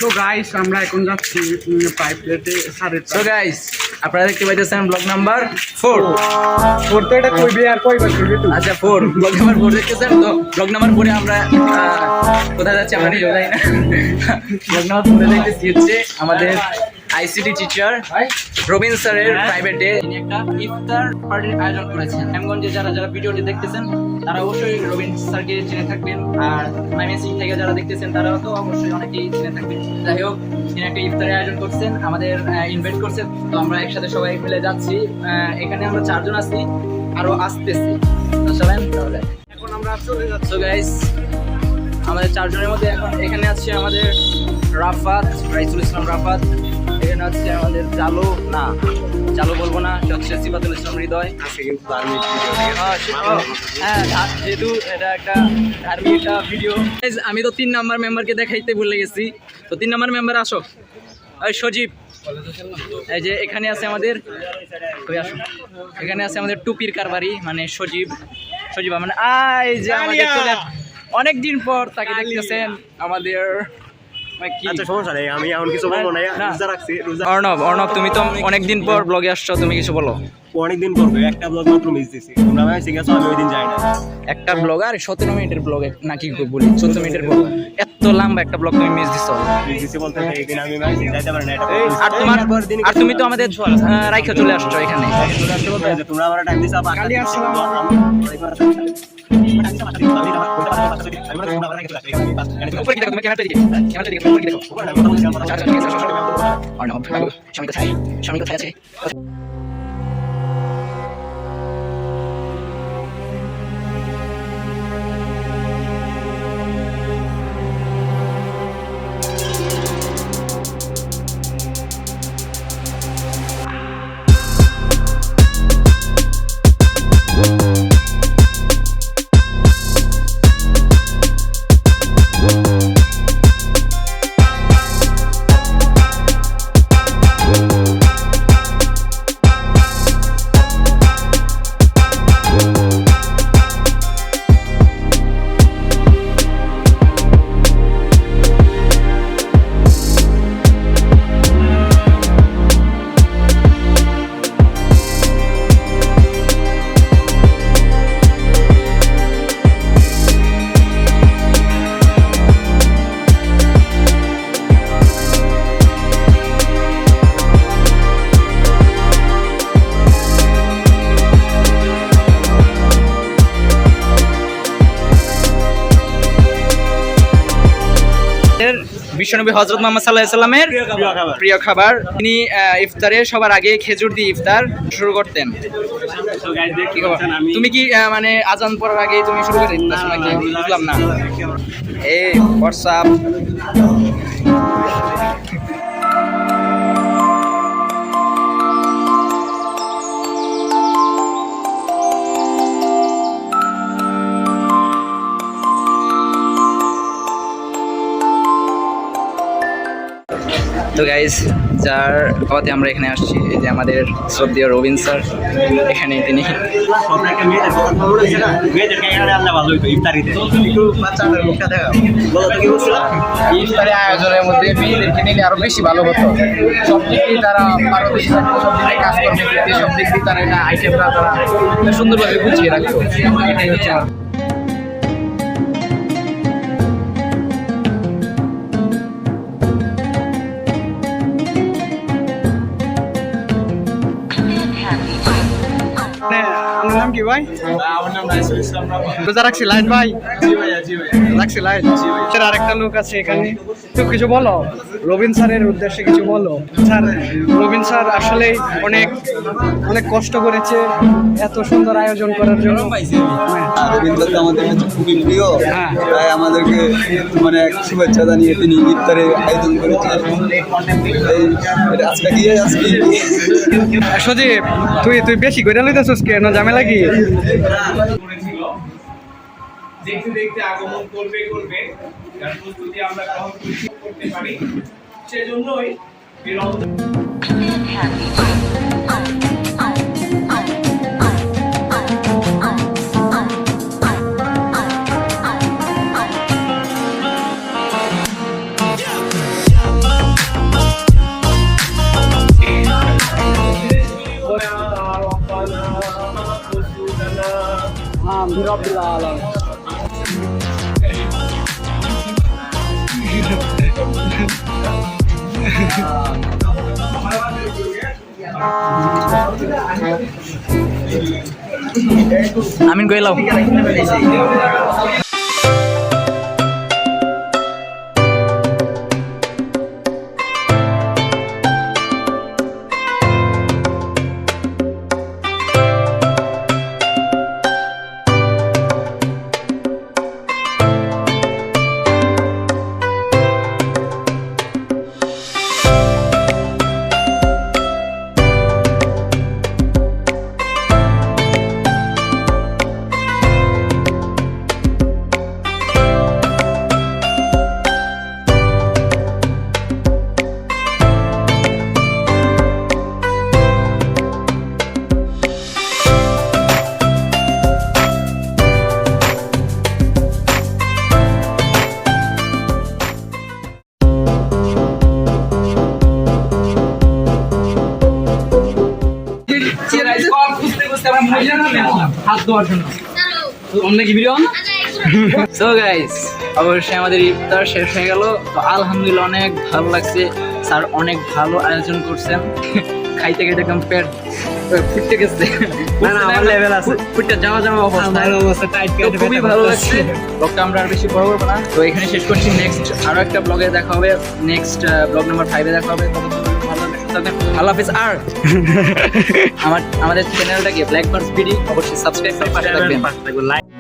তো গাইস আমরা এখন যাচ্ছি পাইপ প্লেটে সারের। সো গাইস আপনারা দেখতে পাইতেছেন ব্লগ নাম্বার 4 তো এটা কইবি আর কইবার করবি তুই? আচ্ছা 4 ব্লগ নাম্বার 4 দেখতেছেন। তো ব্লগ নাম্বার 4 এ আমরা কোথায় যাচ্ছি আমরা নিজেও জানি না। ব্লগ নাম্বার 4 এ দেখতেছি হচ্ছে আমাদের আইসিটি টিচার রবিন স্যারের প্রাইভেটে তিনি একটা ইফতার পার্টির আয়োজন করেছেন। হেমগঞ্জে যারা যারা ভিডিওটি দেখতেছেন তারা অবশ্যই রবিন স্যারকে চিনে থাকবেন, আর মাইমেসিং থেকে যারা দেখতেছেন তারাও তো অবশ্যই অনেকেই চিনে থাকবেন। যাই হোক, তিনি একটা ইফতারের আয়োজন করছেন, আমাদের ইনভাইট করছেন। তো আমরা একসাথে সবাই মিলে যাচ্ছি। এখানে আমরা 4 জন আছি, আরো আসতেছি। চলেন তাহলে এখন আমরা চলে যাচ্ছি। সো গাইস আমাদের 4 জনের মধ্যে এখন এখানে আছে আমাদের রাফাত, রাইসুল ইসলাম রাফাত। এখানে আছে আমাদের চালু বলবো না, হচ্ছে সিফাতুল ইসলাম হৃদয়। হ্যাঁ, যেহেতু এটা একটা ধার্মিক একটা ভিডিও। আমি তো 3 নাম্বার মেম্বারকে দেখাইতে ভুলে গেছি। তো 3 নাম্বার মেম্বার আসো। ওই সজীব, এই যে এখানে আছে আমাদের, এখানে আছে আমাদের টুপির কারবারি মানে সজীব মানে এই যে আমাদের চলে অনেকদিন পর তাকে দেখতেছেন আমাদের। অর্ণব তুমি তো অনেকদিন পর ব্লগে আসছো, তুমি কিছু বলো। অনেকদিন করবে একটা ব্লগ মাত্র মিস দিছি, তোমরা ভাই ঠিক আছে আমি ওই দিন যাই না। একটা ব্লগ আর 17 মিনিটের ব্লগ নাকি বলি 14 মিনিটের ব্লগ, এত লম্বা একটা ব্লগ তুমি মিস দিছো। বলতে এই দিন আমি ভাই যাইতে পারি না। আর তুমি তো আমাদের রাইখা চলে আসছো এখানে। তোমরা আমার টাইম দিছো কালি আসসালাম। উপরে কি দেখো, তুমি ক্যামেরাটা দিকে উপরে কি দেখো। অর্ণব স্বামী কোথায় আছে? বিশ্বনবী হযরত মুহাম্মদ সাল্লাল্লাহু আলাইহি সাল্লামের প্রিয় খাবার। তিনি ইফতারে সবার আগে খেজুর দিয়ে ইফতার শুরু করতেন। তুমি কি মানে আজান পড়ার আগে তুমি শুরু করে দিতে নাকি? বুঝলাম না। এই হোয়াটসঅ্যাপ তো গাইজ যার পথে আমরা এখানে আসছি, এই যে আমাদের শ্রদ্ধেয় রবিন স্যার এখানে। তিনি ইফতারি আয়োজনের মধ্যে মেয়েদেরকে নিলে আরো বেশি ভালো হতো। সব দিক দিয়ে তারা পারদর্শী থাকতো, সব দিক দিয়ে কাজ করতে, সব দিক দিয়ে তারা এটা আইটেমটা তারা সুন্দরভাবে গুছিয়ে রাখতো। এটাই হচ্ছে আপনার নাম কি ভাই? আমার নাম রাইসুল ইসলাম রাফাত। রোজা রাখছি লাইট ভাই? জি ভাইয়া, জি ভাইয়া রাখছি লাইট। স্যার আরেকটা লোক আছে এখানে, তো কিছু বলো রবিন স্যারের উদ্দেশ্যে কিছু বলো। স্যার রবিন স্যার আসলে অনেক অনেক কষ্ট করেছে এত সুন্দর আয়োজন করার জন্য। রবীন্দ্র তো আমাদের কাছে খুবই প্রিয়, হ্যাঁ। তাই আমাদেরকে মানে শুভেচ্ছা জানিয়ে তিনি ইফতারের আয়োজন করেছেন। আজকে কি সজীব তুই বেশি করে লইতেছিস কেন, ঝামেলা কি? দেখতে দেখতে আগমন করবে যার প্রস্তুতি আমরা গ্রহণ করতে পারি, সেজন্যই আলহামদুলিল্লাহ আমিন কইলাম সো গাইস অবশ্যই আমাদের ইফতার শেষ হয়ে গেল তো আলহামদুলিল্লাহ অনেক ভালো লাগছে স্যার অনেক ভালো আয়োজন করছেন খাইতে খাইতে একদম পেট ফুটতে গেছে ফুটতে যাওয়া অবস্থা খুবই ভালো লাগছে ব্লগটা আমরা আর বেশি বড় করবো না তো এখানে শেষ করছি নেক্সট আরো একটা ব্লগে দেখা হবে নেক্সট ব্লগ নাম্বার 5 এ দেখা হবে আল্লাহ হাফিজ আর আমাদের চ্যানেলটাকে ব্ল্যাক বার্ডস বিডি অবশ্যই সাবস্ক্রাইব করে পাশে থাকবেন